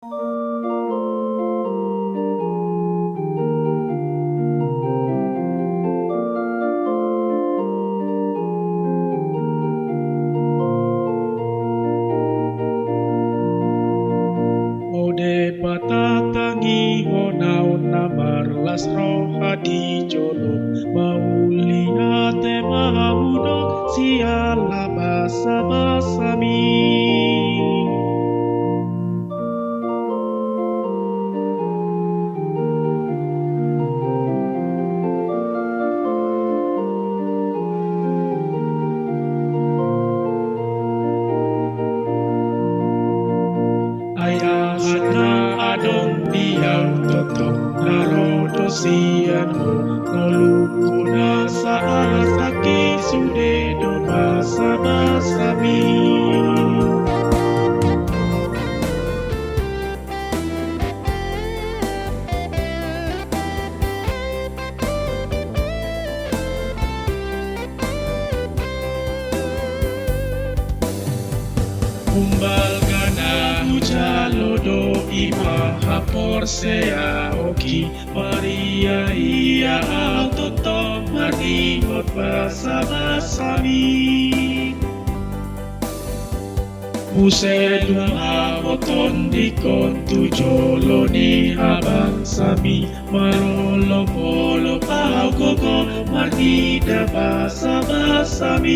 Ode patatangi honaon na marlas rohadi jolok mauliate mahudok siala basa-basami. Ayahan na adong diyaw totok narodo siyan mo noluko na sa alasaki sudedo basa-basami. Kumbal ka na hujalo do imahapor sea oki Maria iya autotom maringot basa-basami. Buse dumamoton dikon tujolo ni habang sami marolo polo pau gogo margida basa-basami.